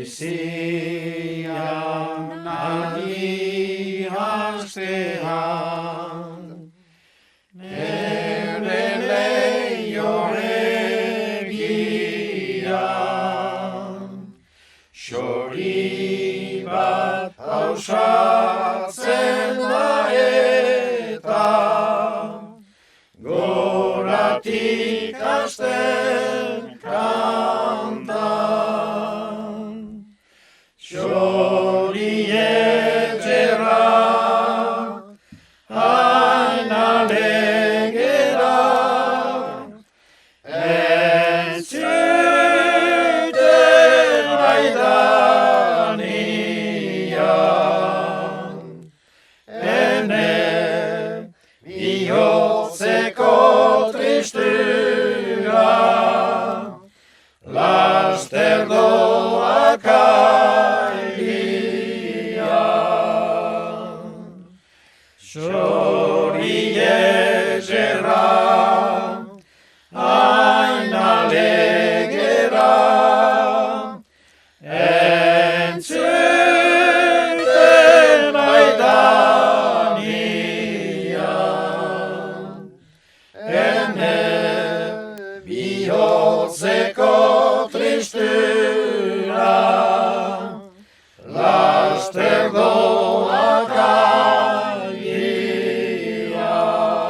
Goizian adi hastean, nere leioregian, xori bat pausatzen da eta, goratik hasten kantan. Xori etxerra, hain alegera, entzuten aidanian, ene bihotzeko tristura, laster doak ailean. Xori etxerra, hain alegera, entzuten aidanian, ene bihotzeko tristura,